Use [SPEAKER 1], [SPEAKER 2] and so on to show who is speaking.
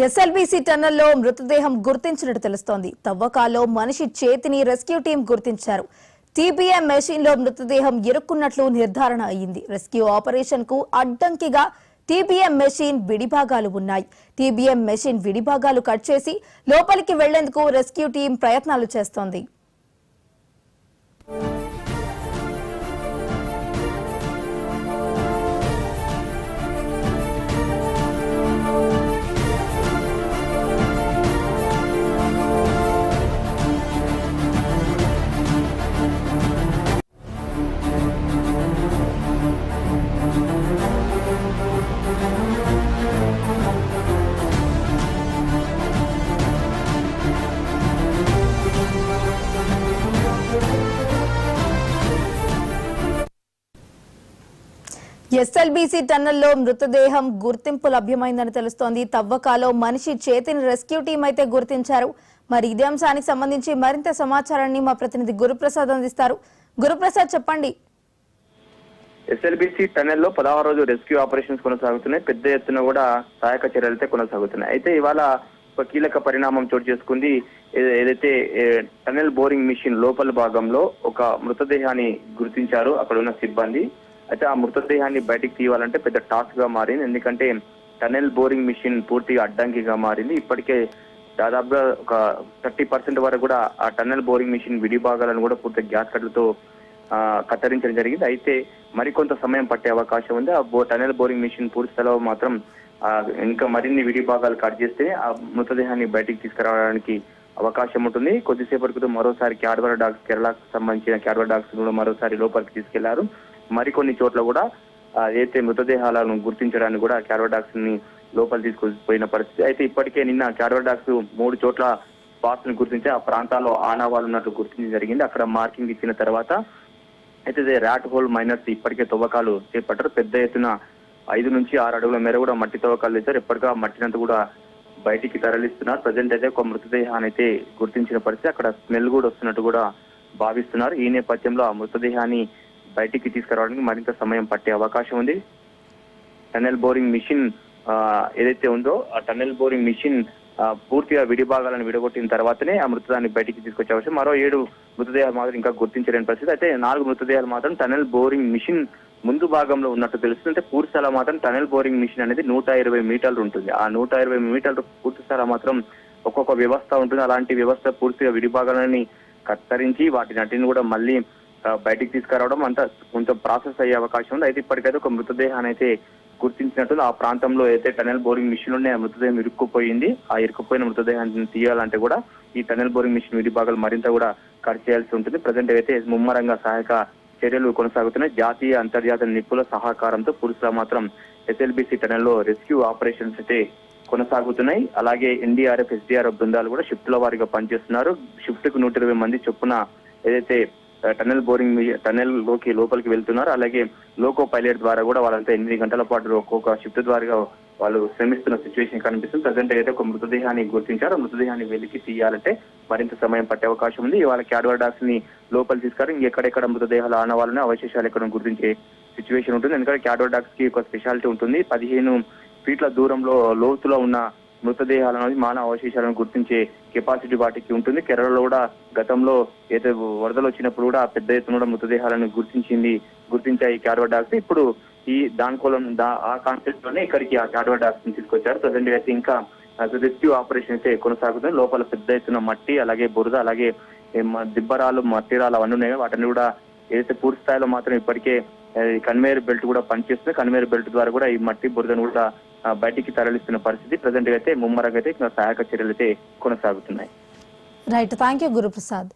[SPEAKER 1] SLBC టన్నెల్లో మృతదేహం గుర్తించినట్టు తెలుస్తోంది. తవ్వకాల్లో మనిషి చేతిని రెస్క్యూ టీం గుర్తించారు. టీబీఎం మెషిన్ లో మృతదేహం ఇరుక్కున్నట్లు నిర్ధారణ అయింది. రెస్క్యూ ఆపరేషన్ కు అడ్డంకిగా టీబీఎం మెషిన్ విడిభాగాలు ఉన్నాయి. టీబీఎం మెషిన్ విడిభాగాలు కట్ చేసి లోపలికి వెళ్లేందుకు రెస్క్యూ టీం ప్రయత్నాలు చేస్తోంది. ఎస్ఎల్బీసీ టన్నెల్లో మృతదేహం గుర్తింపు లభ్యమైందని తెలుస్తోంది. తవ్వకాలో మనిషి చేతిని రెస్క్యూ టీం అయితే గుర్తించారు. మరి ఇదే అంశానికి సంబంధించి మరింత సమాచారాన్ని మా ప్రతినిధి గురుప్రసాద్ అందిస్తారు. గురుప్రసాద్, చెప్పండి.
[SPEAKER 2] ఎస్ఎల్బీసీ టన్నెల్లో 16వ రోజు రెస్క్యూ ఆపరేషన్స్ కొనసాగుతున్నాయి. పెద్ద ఎత్తున కూడా సహాయక చర్యలైతే కొనసాగుతున్నాయి. అయితే ఇవాళ ఒక కీలక పరిణామం చోటు చేసుకుంది. ఏదైతే టన్నెల్ బోరింగ్ మిషన్ లోపల భాగంలో ఒక మృతదేహాన్ని గుర్తించారు అక్కడ ఉన్న సిబ్బంది. అయితే ఆ మృతదేహాన్ని బయటికి తీయాలంటే పెద్ద టాస్క్ గా మారింది. ఎందుకంటే టన్నెల్ బోరింగ్ మిషన్ పూర్తిగా అడ్డంకిగా మారింది. ఇప్పటికే దాదాపుగా ఒక 30% వరకు కూడా ఆ టన్నెల్ బోరింగ్ మిషన్ విడిభాగాలను కూడా పూర్తిగా గ్యాస్ కట్లతో కత్తిరించడం జరిగింది. అయితే మరికొంత సమయం పట్టే అవకాశం ఉంది. ఆ టన్నెల్ బోరింగ్ మిషన్ పూర్తి స్థాయిలో మాత్రం ఇంకా మరిన్ని విడిభాగాలు కట్ చేస్తే ఆ మృతదేహాన్ని బయటికి తీసుకురావడానికి అవకాశం ఉంటుంది. కొద్దిసేపటి క్రితం మరోసారి క్యాడ్బరా డాగ్స్, కేరళకు సంబంధించిన క్యాడ్బరా డాగ్స్ కూడా మరోసారి లోపలికి తీసుకెళ్లారు. మరికొన్ని చోట్ల కూడా ఏదైతే మృతదేహాలను గుర్తించడానికి కూడా క్యాడ్బరా డాగ్స్ ని లోపల తీసుకుపోయిన పరిస్థితి. అయితే ఇప్పటికే నిన్న క్యాడ్బరా డాగ్స్ 3 చోట్ల స్పాట్స్ ని గుర్తించి ఆ ప్రాంతాల్లో ఆనవాళ్ళు ఉన్నట్లు గుర్తించడం జరిగింది. అక్కడ మార్కింగ్ ఇచ్చిన తర్వాత అయితే ర్యాట్ హోల్ మైనర్స్ ఇప్పటికే తవ్వకాలు చేపట్టారు. పెద్ద ఎత్తున 5 నుంచి 6 అడుగుల మేర కూడా మట్టి తవ్వకాలు చేశారు. ఎప్పటిగా మట్టినంతా కూడా బయటికి తరలిస్తున్నారు. ప్రజెంట్ అయితే ఒక మృతదేహాన్ని అయితే గుర్తించిన పరిస్థితి. అక్కడ స్మెల్ కూడా వస్తున్నట్టు కూడా భావిస్తున్నారు. ఈ నేపథ్యంలో ఆ మృతదేహాన్ని బయటికి తీసుకురావడానికి మరింత సమయం పట్టే అవకాశం ఉంది. టన్నెల్ బోరింగ్ మిషన్ ఏదైతే ఉందో ఆ టన్నెల్ బోరింగ్ మిషన్ పూర్తిగా విడిభాగాలను విడగొట్టిన తర్వాతనే ఆ మృతదేహాన్ని బయటికి తీసుకొచ్చే అవసరం. మరో 7 మృతదేహాలు మాత్రం ఇంకా గుర్తించలేని పరిస్థితి. అయితే 4 మృతదేహాలు మాత్రం టన్నెల్ బోరింగ్ మిషన్ ముందు భాగంలో ఉన్నట్టు తెలుస్తుంది. అంటే పూర్తి స్థల మాత్రం టన్నెల్ బోరింగ్ మిషన్ అనేది 120 మీటర్లు ఉంటుంది. ఆ 120 మీటర్లు పూర్తి స్థల మాత్రం ఒక్కొక్క వ్యవస్థ ఉంటుంది. అలాంటి వ్యవస్థ పూర్తిగా విడిభాగాలని కత్తరించి వాటి నటిని కూడా మళ్ళీ బయటికి తీసుకురావడం అంతా కొంచెం ప్రాసెస్ అయ్యే అవకాశం ఉంది. అయితే ఇప్పటికైతే ఒక మృతదేహాన్ని అయితే గుర్తించినట్టు ఆ ప్రాంతంలో అయితే టన్నెల్ బోరింగ్ మిషన్ లోనే ఆ మృతదేహం ఇరుక్కుపోయింది. ఆ ఇరుక్కుపోయిన మృతదేహాన్ని తీయాలంటే కూడా ఈ టన్నెల్ బోరింగ్ మిషన్ విడిభాగాలు మరింత కూడా కట్ చేయాల్సి ఉంటుంది. ప్రజెంట్ అయితే ముమ్మరంగా సహాయక చర్యలు కొనసాగుతున్నాయి. జాతీయ అంతర్జాతీయ నిపుణుల సహకారంతో పురుషుల మాత్రం ఎస్ఎల్బీసీ టన్నెల్లో రెస్క్యూ ఆపరేషన్స్ అయితే కొనసాగుతున్నాయి. అలాగే ఎన్డీఆర్ఎఫ్, ఎస్డీఆర్ఎఫ్ బృందాలు కూడా షిఫ్ట్ల వారీగా పనిచేస్తున్నారు. షిఫ్ట్ కు 120 మంది చొప్పున ఏదైతే టన్నెల్ లోపలికి వెళ్తున్నారు. అలాగే లోకో పైలట్ ద్వారా కూడా వాళ్ళంతా 8 గంటల పాటు ఒక్కొక్క షిఫ్ట్ ద్వారా వాళ్ళు శ్రమిస్తున్న సిచ్యువేషన్ కనిపిస్తుంది. ప్రజెంట్ అయితే ఒక మృతదేహాన్ని గుర్తించారు. మృతదేహాన్ని వెలికి తీయాలంటే మరింత సమయం పట్టే అవకాశం ఉంది. ఇవాళ క్యాడ్బరా డాగ్స్ ని లోపలి తీసుకారు. ఇంకెక్కడెక్కడ మృతదేహాలు ఆనవాళ్ళని అవశేషాలు ఎక్కడ గుర్తించే సిచ్యువేషన్ ఉంటుంది. ఎందుకంటే క్యాడ్బరా డాగ్స్ కి ఒక స్పెషాలిటీ ఉంటుంది. 15 ఫీట్ల దూరంలో లోతులో ఉన్న మృతదేహాలను, మానవ అవశేషాలను గుర్తించే కెపాసిటీ వాటికి ఉంటుంది. కేరళలో కూడా గతంలో ఏదైతే వరదలు వచ్చినప్పుడు కూడా పెద్ద ఎత్తున కూడా మృతదేహాలను గుర్తించాయి క్యాడ్బరా డాగ్స్. ఇప్పుడు ఈ దానికోలం ఆ కాన్సెప్ట్ లోనే ఇక్కడికి ఆ క్యాడ్బరా డాగ్స్ ని తీసుకొచ్చారు. ప్రజెంట్ అయితే ఇంకా రెస్క్యూ ఆపరేషన్ అయితే కొనసాగుతుంది. లోపల పెద్ద ఎత్తున మట్టి, అలాగే బురద, అలాగే దిబ్బరాలు, మట్టిరాలు అవన్నీ ఉన్నాయి. వాటిని కూడా ఏదైతే పూర్తి స్థాయిలో మాత్రం ఇప్పటికే కన్వేయర్ బెల్ట్ కూడా పనిచేస్తుంది. కన్వేయర్ బెల్ట్ ద్వారా కూడా ఈ మట్టి బురదను కూడా బయటికి తరలిస్తున్న పరిస్థితి. ప్రజెంట్ అయితే ముమ్మరంగా అయితే సహాయక చర్యలు అయితే కొనసాగుతున్నాయి.
[SPEAKER 1] Right, thank you Guruprasad.